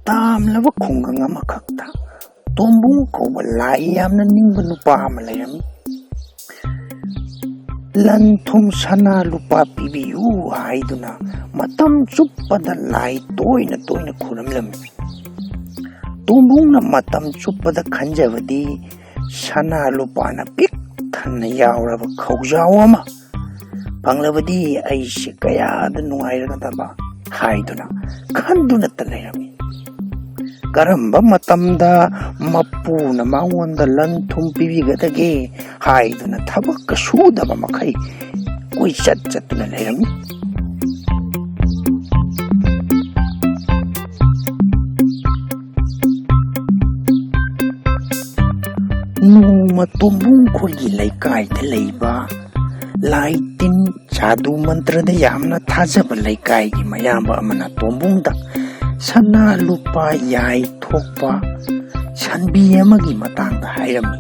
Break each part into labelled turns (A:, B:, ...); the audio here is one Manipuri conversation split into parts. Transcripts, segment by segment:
A: ꯇꯥꯝꯂꯕ ꯈꯨꯡꯒꯪ ꯑꯃꯈꯛꯇ ꯇꯣꯝꯕꯨꯡ ꯀꯧꯕ ꯂꯥꯏ ꯌꯥꯝꯅ ꯅꯤꯡꯕ ꯅꯨꯄꯥ ꯑꯃ ꯂꯩꯔꯝꯃꯤ꯫ ꯂꯟ ꯊꯨꯝ ꯁꯅꯥ ꯂꯨꯄꯥ ꯄꯤꯕꯤꯌꯨ ꯍꯥꯏꯗꯨꯅ ꯃꯇꯝ ꯆꯨꯞꯄꯗ ꯂꯥꯏ ꯇꯣꯏꯅ ꯈꯨꯔꯨꯝꯂꯝꯃꯤ꯫ ꯇꯣꯝꯕꯨꯡꯅ ꯃꯇꯝ ꯆꯨꯞꯄꯗ ꯈꯟꯖꯕꯗꯤ ꯁꯅꯥ ꯂꯨꯄꯥꯅ ꯄꯤꯛ ꯊꯟꯅ ꯌꯥꯎꯔꯕ ꯈꯧꯖꯥꯎ ꯑꯃ ꯐꯪꯂꯕꯗꯤ ꯑꯩꯁꯦ ꯀꯌꯥꯗ ꯅꯨꯡꯉꯥꯏꯔꯒꯗꯕ ꯍꯥꯏꯗꯨꯅ ꯈꯟꯗꯨꯅꯇ ꯂꯩꯔꯝꯃꯤ꯫ ꯀꯔꯝꯕ ꯃꯇꯝꯗ ꯃꯄꯨꯅ ꯃꯉꯣꯟꯗ ꯂꯟ ꯊꯨꯝ ꯄꯤꯕꯤꯒꯗꯒꯦ ꯍꯥꯏꯗꯨꯅ ꯊꯕꯛꯀ ꯁꯨꯗꯕ ꯃꯈꯩ ꯀꯣꯏꯆꯠ ꯆꯠꯇꯨꯅ ꯂꯩꯔꯝꯃꯤ꯫ ꯅꯣꯡꯃ ꯇꯣꯝꯕꯨꯡ ꯈꯣꯏꯒꯤ ꯂꯩꯀꯥꯏꯗ ꯂꯩꯕ ꯂꯥꯏ ꯇꯤꯟ ꯖꯥꯗꯨ ꯃꯟꯇ꯭ꯔꯗ ꯌꯥꯝꯅ ꯊꯥꯖꯕ ꯂꯩꯀꯥꯏꯒꯤ ꯃꯌꯥꯝꯕ ꯑꯃꯅ ꯇꯣꯝꯕꯨꯡꯗ ꯁꯅꯥ ꯂꯨꯄꯥ ꯌꯥꯏ ꯊꯣꯛꯄ ꯁꯟꯕꯤ ꯑꯃꯒꯤ ꯃꯇꯥꯡꯗ ꯍꯥꯏꯔꯝꯃꯤ꯫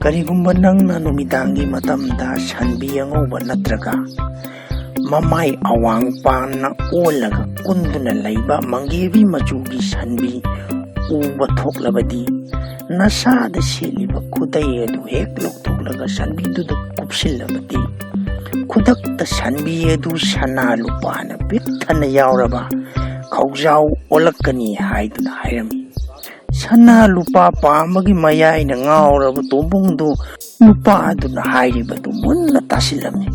A: ꯀꯔꯤꯒꯨꯝꯕ ꯅꯪꯅ ꯅꯨꯃꯤꯗꯥꯡꯒꯤ ꯃꯇꯝꯗ ꯁꯟꯕꯤ ꯑꯉꯧꯕ ꯅꯠꯇ꯭ꯔꯒ ꯃꯃꯥꯏ ꯑꯋꯥꯡ ꯄꯥꯟꯅ ꯑꯣꯜꯂꯒ ꯀꯨꯟꯗꯨꯅ ꯂꯩꯕ ꯃꯪꯒꯦꯕꯤ ꯃꯆꯨꯒꯤ ꯁꯟꯕꯤ ꯎꯕ ꯊꯣꯛꯂꯕꯗꯤ ꯅꯁꯥꯗ ꯁꯦꯠꯂꯤꯕ ꯈꯨꯗꯩ ꯑꯗꯨ ꯍꯦꯛ ꯂꯧꯊꯣꯛꯂꯒ ꯁꯟꯕꯤꯗꯨꯗ ꯀꯨꯞꯁꯤꯜꯂꯕꯗꯤ ꯈꯨꯗꯛꯇ ꯁꯟꯕꯤ ꯑꯗꯨ ꯁꯅꯥ ꯂꯨꯄꯥꯅ ꯄꯤꯛ ꯊꯟꯅ ꯌꯥꯎꯔꯕ ꯈꯧꯖꯥꯎ ꯑꯣꯜꯂꯛꯀꯅꯤ ꯍꯥꯏꯗꯨꯅ ꯍꯥꯏꯔꯝꯃꯤ꯫ ꯁꯅꯥ ꯂꯨꯄꯥ ꯄꯥꯝꯕꯒꯤ ꯃꯌꯥꯏꯅ ꯉꯥꯎꯔꯕ ꯇꯣꯝꯕꯨꯡꯗꯨ ꯅꯨꯄꯥ ꯑꯗꯨꯅ ꯍꯥꯏꯔꯤꯕꯗꯨ ꯃꯨꯟꯅ ꯇꯥꯁꯤꯜꯂꯝꯃꯤ꯫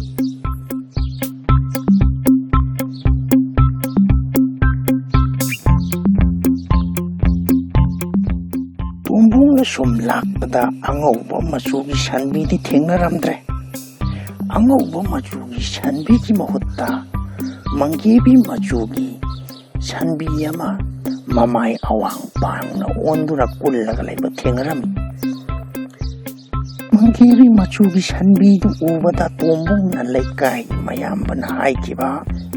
A: ꯇꯣꯝꯕꯨꯡꯅ ꯁꯨꯝ ꯂꯥꯛꯄꯗ ꯑꯉꯧꯕ ꯃꯆꯨꯒꯤ ꯁꯟꯕꯤꯗꯤ ꯊꯦꯡꯅꯔꯝꯗ꯭ꯔꯦ꯫ ꯑꯉꯧꯕ ꯃꯆꯨꯒꯤ ꯁꯟꯕꯤꯒꯤ ꯃꯍꯨꯠꯇ ꯃꯪꯒꯦꯕꯤ ꯃꯆꯨꯒꯤ ꯁꯟꯕꯤ ꯑꯃ ꯃꯃꯥꯏ ꯑꯋꯥꯡ ꯄꯥꯡꯅ ꯑꯣꯟꯗꯨꯅ ꯀꯨꯜꯂꯒ ꯂꯩꯕ ꯊꯦꯡꯅꯔꯝꯃꯤ꯫ ꯃꯪꯒꯦꯕꯤ ꯃꯆꯨꯒꯤ ꯁꯟꯕꯤꯗꯨ ꯎꯕꯗ ꯇꯣꯝꯕꯨꯡꯅ ꯂꯩꯀꯥꯏꯒꯤ ꯃꯌꯥꯝꯕꯅ ꯍꯥꯏꯈꯤꯕ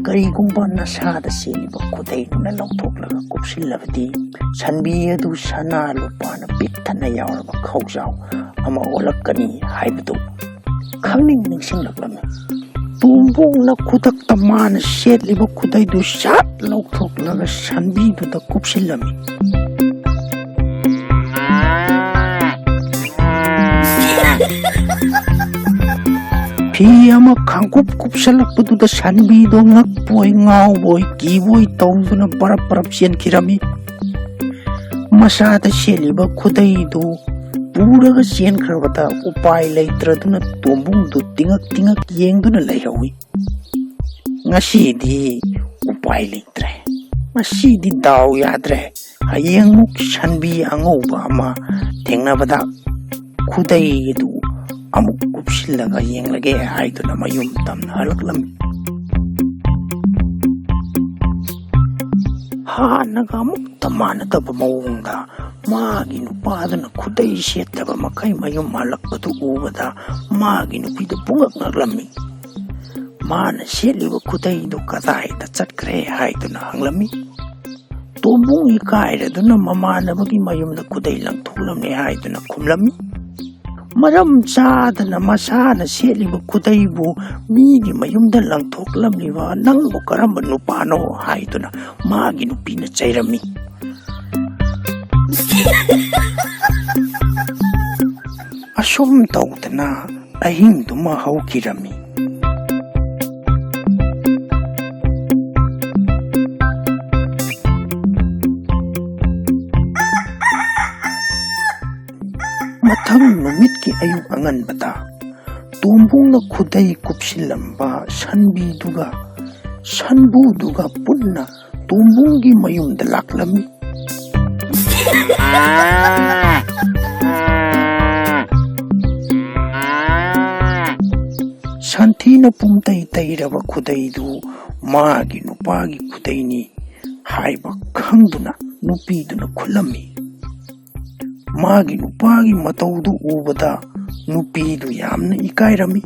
A: ꯀꯔꯤꯒꯨꯝꯕ ꯅꯁꯥꯗ ꯁꯦꯠꯂꯤꯕ ꯈꯨꯗꯩꯗꯨꯅ ꯂꯧꯊꯣꯛꯂꯒ ꯀꯨꯞꯁꯤꯜꯂꯕꯗꯤ ꯁꯟꯕꯤ ꯑꯗꯨ ꯁꯅꯥ ꯂꯨꯄꯥꯅ ꯄꯤꯛ ꯊꯟꯅ ꯌꯥꯎꯔꯕ ꯈꯧꯖꯥꯎ ꯑꯃ ꯑꯣꯜꯂꯛꯀꯅꯤ ꯍꯥꯏꯕꯗꯨ ꯅꯤꯡꯁꯤꯡꯂꯛꯂꯝꯃꯤ꯫ ꯇꯣꯝꯕꯨꯡꯅ ꯈꯨꯗꯛꯇ ꯃꯥꯅ ꯁꯦꯠꯂꯤꯕ ꯈꯨꯗꯩꯗꯨ ꯁꯠ ꯂꯧꯊꯣꯛꯂꯒ ꯁꯟꯕꯤꯗꯨꯗ ꯀꯨꯞꯁꯤꯜꯂꯝꯃꯤ꯫ ꯐꯤ ꯑꯃ ꯈꯥꯡꯀꯨꯞ ꯀꯨꯞꯁꯜꯂꯛꯄꯗꯨꯗ ꯁꯟꯕꯤꯗꯣ ꯉꯛꯄꯣꯏ ꯉꯥꯎꯕꯣꯏ ꯀꯤꯕꯣꯏ ꯇꯧꯗꯨꯅ ꯄꯔꯞ ꯆꯦꯟꯈꯤꯔꯝꯃꯤ꯫ ꯃꯁꯥꯗ ꯁꯦꯠꯂꯤꯕ ꯈꯨꯗꯩꯗꯨ ꯄꯨꯔꯒ ꯆꯦꯟꯈ꯭ꯔꯕꯗ ꯎꯄꯥꯏ ꯂꯩꯇ꯭ꯔꯗꯨꯅ ꯇꯣꯝꯕꯨꯡꯗꯨ ꯇꯤꯉꯛ ꯌꯦꯡꯗꯨꯅ ꯂꯩꯍꯧꯏ꯫ ꯉꯁꯤꯗꯤ ꯎꯄꯥꯏ ꯂꯩꯇ꯭ꯔꯦ, ꯉꯁꯤꯗꯤ ꯗꯥꯎ ꯌꯥꯗ꯭ꯔꯦ, ꯍꯌꯦꯡꯃꯨꯛ ꯁꯟꯕꯤ ꯑꯉꯧꯕ ꯑꯃ ꯊꯦꯡꯅꯕꯗ ꯈꯨꯗꯩ ꯑꯗꯨ ꯑꯃꯨꯛ ꯀꯨꯞꯁꯤꯜꯂꯒ ꯌꯦꯡꯂꯒꯦ ꯍꯥꯏꯗꯨꯅ ꯃꯌꯨꯝ ꯇꯝꯅ ꯍꯜꯂꯛꯂꯝꯃꯤ꯫ ꯍꯥꯟꯅꯒ ꯑꯃꯨꯛꯇ ꯃꯥꯟꯅꯗꯕ ꯃꯑꯣꯡꯗ ꯃꯥꯒꯤ ꯅꯨꯄꯥꯗꯨꯅ ꯈꯨꯗꯩ ꯁꯦꯠꯇꯕ ꯃꯈꯩ ꯃꯌꯨꯝ ꯍꯜꯂꯛꯄꯗꯨ ꯎꯕꯗ ꯃꯥꯒꯤ ꯅꯨꯄꯤꯗꯨ ꯄꯨꯡꯉꯛ-ꯉꯛꯂꯝꯃꯤ꯫ ꯃꯥꯅ ꯁꯦꯠꯂꯤꯕ ꯈꯨꯗꯩꯗꯨ ꯀꯗꯥꯏꯗ ꯆꯠꯈ꯭ꯔꯦ ꯍꯥꯏꯗꯨꯅ ꯍꯪꯂꯝꯃꯤ꯫ ꯇꯣꯝꯕꯨꯡ ꯏꯀꯥꯏꯔꯗꯨꯅ ꯃꯃꯥꯟꯅꯕꯒꯤ ꯃꯌꯨꯝꯗ ꯈꯨꯗꯩ ꯂꯪꯊꯣꯛꯂꯝꯃꯦ ꯍꯥꯏꯗꯨꯅ ꯈꯨꯝꯂꯝꯃꯤ꯫ ꯃꯔꯝ ꯆꯥꯗꯅ ꯃꯁꯥꯅ ꯁꯦꯠꯂꯤꯕ ꯈꯨꯗꯩꯕꯨ ꯃꯤꯒꯤ ꯃꯌꯨꯝꯗ ꯂꯪꯊꯣꯛꯂꯝꯂꯤꯕ ꯅꯪꯕꯨ ꯀꯔꯝꯕ ꯅꯨꯄꯥꯅꯣ ꯍꯥꯏꯗꯨꯅ ꯃꯥꯒꯤ ꯅꯨꯄꯤꯅ ꯆꯩꯔꯝꯃꯤ꯫ ꯑꯁꯨꯝ ꯇꯧꯗꯅ ꯑꯍꯤꯡꯗꯨꯃ ꯍꯧꯈꯤꯔꯝꯃꯤ꯫ ꯃꯊꯪ ꯅꯨꯃꯤꯠꯀꯤ ꯑꯌꯨꯛ ꯑꯉꯟꯕꯗ ꯇꯣꯝꯕꯨꯡꯅ ꯈꯨꯗꯩ ꯀꯨꯞꯁꯤꯜꯂꯝꯕ ꯁꯟꯕꯤꯗꯨꯒ ꯁꯟꯕꯨꯗꯨꯒ ꯄꯨꯟꯅ ꯇꯣꯝꯕꯨꯡꯒꯤ ꯃꯌꯨꯝꯗ ꯂꯥꯛꯂꯝꯃꯤ꯫ ꯁꯟꯊꯤꯅ ꯄꯨꯝꯇꯩ ꯇꯩꯔꯕ ꯈꯨꯗꯩꯗꯨ ꯃꯥꯒꯤ ꯅꯨꯄꯥꯒꯤ ꯈꯨꯗꯩꯅꯤ ꯍꯥꯏꯕ ꯈꯪꯗꯨꯅ ꯅꯨꯄꯤꯗꯨꯅ ꯈꯨꯠꯂꯝꯃꯤ꯫ ꯃꯥꯒꯤ ꯅꯨꯄꯥꯒꯤ ꯃꯇꯧꯗꯨ ꯎꯕꯗ ꯅꯨꯄꯤꯗꯨ ꯌꯥꯝꯅ ꯏꯀꯥꯏꯔꯝꯃꯤ꯫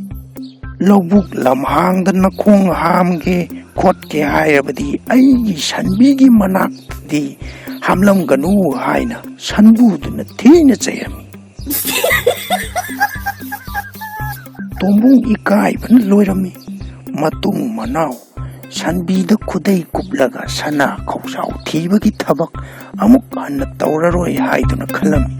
A: ꯂꯧꯕꯨꯛ ꯂꯝꯍꯥꯡꯗ ꯅꯈꯣꯡ ꯍꯥꯝꯒꯦ ꯈꯣꯠꯀꯦ ꯍꯥꯏꯔꯕꯗꯤ ꯑꯩꯒꯤ ꯁꯟꯕꯤꯒꯤ ꯃꯅꯥꯛꯇꯗꯤ ꯍꯥꯝꯂꯝꯒꯅꯨ ꯍꯥꯏꯅ ꯁꯟꯕꯨꯗꯨꯅ ꯊꯤꯅ ꯆꯩꯔꯝꯃꯤ꯫ ꯇꯣꯝꯕꯨꯡ ꯏꯀꯥꯏꯕꯅ ꯂꯣꯏꯔꯝꯃꯤ꯫ ꯃꯇꯨꯡ ꯃꯅꯥꯎ ꯁꯟꯕꯤꯗ ꯈꯨꯗꯩ ꯀꯨꯞꯂꯒ ꯁꯅꯥ ꯈꯧꯖꯥꯎ ꯊꯤꯕꯒꯤ ꯊꯕꯛ ꯑꯃꯨꯛ ꯍꯟꯅ ꯇꯧꯔꯔꯣꯏ ꯍꯥꯏꯗꯨꯅ ꯈꯜꯂꯝꯃꯤ꯫